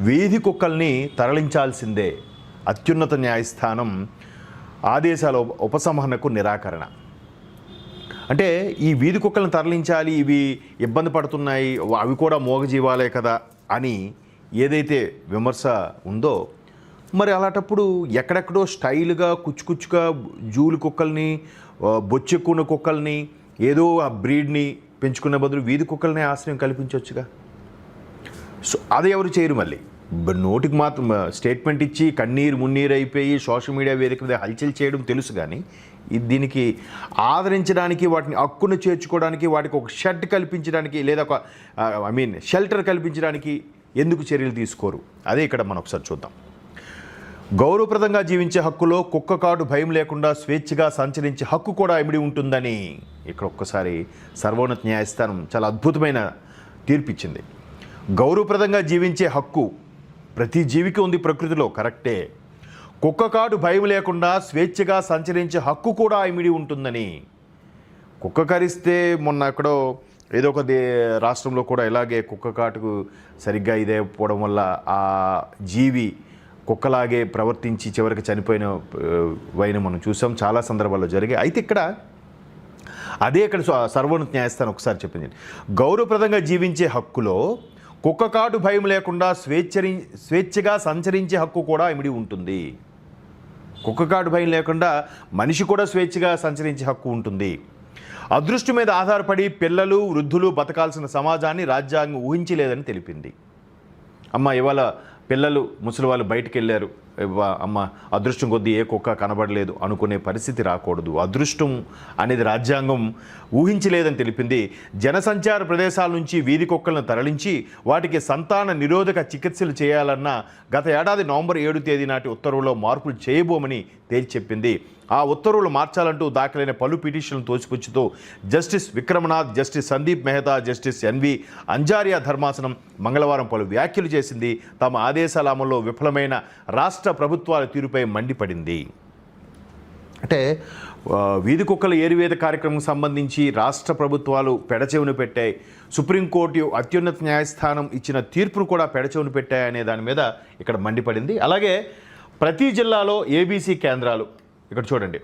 వీధి కుక్కల్ని తరలించాల్సిందే, అత్యున్నత న్యాయస్థానం ఆదేశాల ఉపసంహరణకు నిరాకరణ. అంటే ఈ వీధి కుక్కలను తరలించాలి, ఇవి ఇబ్బంది పడుతున్నాయి, అవి కూడా మూగజీవాలే కదా అని ఏదైతే విమర్శ ఉందో, మరి అలాంటప్పుడు ఎక్కడెక్కడో స్టైల్గా కుచ్చుకుచ్చుగా జూలు కుక్కల్ని, బొచ్చెక్కున్న కుక్కల్ని, ఏదో ఆ బ్రీడ్ని పెంచుకునే బదులు వీధి కుక్కలనే ఆశ్రయం కల్పించవచ్చుగా. సో అది ఎవరు చేయరు. మళ్ళీ నోటికి మాత్రం స్టేట్మెంట్ ఇచ్చి కన్నీరు మున్నీరు అయిపోయి సోషల్ మీడియా వేదిక మీద హల్చల్ చేయడం తెలుసు, కానీ దీనికి ఆదరించడానికి, వాటిని హక్కును చేర్చుకోవడానికి, వాటికి ఒక షెడ్ కల్పించడానికి, లేదా ఒక షెల్టర్ కల్పించడానికి ఎందుకు చర్యలు తీసుకోరు? అదే ఇక్కడ మనం ఒకసారి చూద్దాం. గౌరవప్రదంగా జీవించే హక్కులో కుక్క కాటు భయం లేకుండా స్వేచ్ఛగా సంచరించే హక్కు కూడా ఇమిడి ఉంటుందని ఇక్కడ ఒక్కసారి సర్వోన్నత న్యాయస్థానం చాలా అద్భుతమైన తీర్పిచ్చింది. గౌరవప్రదంగా జీవించే హక్కు ప్రతి జీవికి ఉంది ప్రకృతిలో, కరెక్టే. కుక్క కాటు భయం లేకుండా స్వేచ్ఛగా సంచరించే హక్కు కూడా ఇమిడి ఉంటుందని. కుక్క కరిస్తే మొన్న ఎక్కడో ఏదో ఒక రాష్ట్రంలో కూడా ఇలాగే కుక్క కాటుకు సరిగ్గా ఇదే పోవడం వల్ల ఆ జీవి కుక్కలాగే ప్రవర్తించి చివరికి చనిపోయిన వైన మనం చూసాం, చాలా సందర్భాల్లో జరిగాయి. అయితే ఇక్కడ అదే ఇక్కడ సర్వోన్నత న్యాయస్థానం ఒకసారి చెప్పింది, గౌరవప్రదంగా జీవించే హక్కులో కుక్క కాటు భయం లేకుండా స్వేచ్ఛగా సంచరించే హక్కు కూడా ఇమిడి ఉంటుంది. కుక్క కాటు భయం లేకుండా మనిషి కూడా స్వేచ్ఛగా సంచరించే హక్కు ఉంటుంది. అదృష్టం మీద ఆధారపడి పిల్లలు వృద్ధులు బతకాల్సిన సమాజాన్ని రాజ్యాంగం ఊహించలేదని తెలిపింది. ఇవాళ పిల్లలు ముసలి వాళ్ళు బయటికి వెళ్ళారు, అదృష్టం కొద్దీ ఏ కుక్క కనబడలేదు అనుకునే పరిస్థితి రాకూడదు. అదృష్టం అనేది రాజ్యాంగం ఊహించలేదని తెలిపింది. జనసంచార ప్రదేశాల నుంచి వీధి కుక్కలను తరలించి వాటికి సంతాన నిరోధక చికిత్సలు చేయాలన్న గత ఏడాది నవంబర్ 7 తేదీ నాటి ఉత్తర్వులో మార్పులు చేయబోమని తేల్చి చెప్పింది. ఆ ఉత్తర్వులు మార్చాలంటూ దాఖలైన పలు పిటిషన్లను తోసిపుచ్చుతూ justice Vikram Nath, justice Sandeep Mehta, justice NV Anjaria ధర్మాసనం మంగళవారం పలు వ్యాఖ్యలు చేసింది. తమ ఆదేశాల అమల్లో విఫలమైన రాష్ట్ర ప్రభుత్వాల తీరుపై మండిపడింది. అంటే వీధి కుక్కల ఏరివేత కార్యక్రమం సంబంధించి రాష్ట్ర ప్రభుత్వాలు పెడచెవిన పెట్టాయి, సుప్రీంకోర్టు అత్యున్నత న్యాయస్థానం ఇచ్చిన తీర్పును కూడా పెడచెవిన పెట్టాయనే దాని మీద ఇక్కడ మండిపడింది. అలాగే ప్రతి జిల్లాలో ఏబీసీ కేంద్రాలు, ఇక్కడ చూడండి,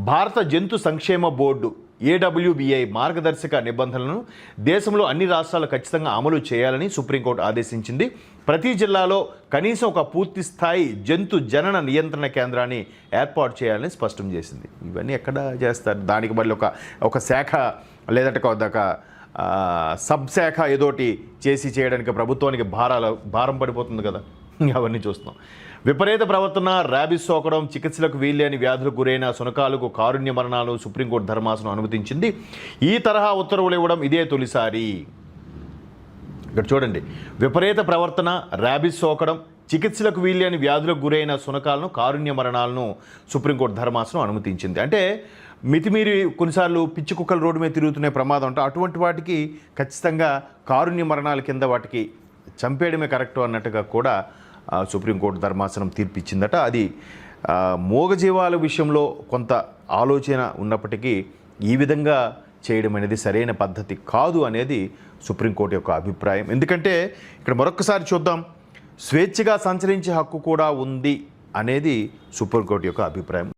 భారత జంతు సంక్షేమ బోర్డు AWBI మార్గదర్శక నిబంధనలను దేశంలో అన్ని రాష్ట్రాలు ఖచ్చితంగా అమలు చేయాలని సుప్రీంకోర్టు ఆదేశించింది. ప్రతి జిల్లాలో కనీసం ఒక పూర్తి స్థాయి జంతు జనన నియంత్రణ కేంద్రాన్ని ఏర్పాటు చేయాలని స్పష్టం చేసింది. ఇవన్నీ ఎక్కడ చేస్తారు? దానికి మళ్ళీ ఒక శాఖ లేదంటే ఒక సబ్ శాఖ ఏదోటి చేయడానికి ప్రభుత్వానికి భారం పడిపోతుంది కదా, అవన్నీ చూస్తున్నాం. విపరీత ప్రవర్తన, ర్యాబిస్ సోకడం, చికిత్సలకు వీల్లేని వ్యాధులకు గురైన శునకాలకు కారుణ్య మరణాలు సుప్రీంకోర్టు ధర్మాసనం అనుమతించింది. ఈ తరహా ఉత్తర్వులు ఇవ్వడం ఇదే తొలిసారి. ఇక్కడ చూడండి, విపరీత ప్రవర్తన, ర్యాబిస్ సోకడం, చికిత్సలకు వీల్లేని వ్యాధులకు గురైన శునకాలను కారుణ్య మరణాలను సుప్రీంకోర్టు ధర్మాసనం అనుమతించింది. అంటే మితిమీరి కొన్నిసార్లు పిచ్చి కుక్కలు రోడ్డు మీద తిరుగుతునే ప్రమాదం అంటే అటువంటి వాటికి ఖచ్చితంగా కారుణ్య మరణాల కింద వాటికి చంపేయడమే కరెక్టు అన్నట్టుగా కూడా సుప్రీంకోర్టు ధర్మాసనం తీర్పిచ్చిందట. అది మూగజీవాల విషయంలో కొంత ఆలోచన ఉన్నప్పటికీ ఈ విధంగా చేయడం అనేది సరైన పద్ధతి కాదు అనేది సుప్రీంకోర్టు యొక్క అభిప్రాయం. ఎందుకంటే ఇక్కడ మరొకసారి చూద్దాం, స్వేచ్ఛగా సంచరించే హక్కు కూడా ఉంది అనేది సుప్రీంకోర్టు యొక్క అభిప్రాయం.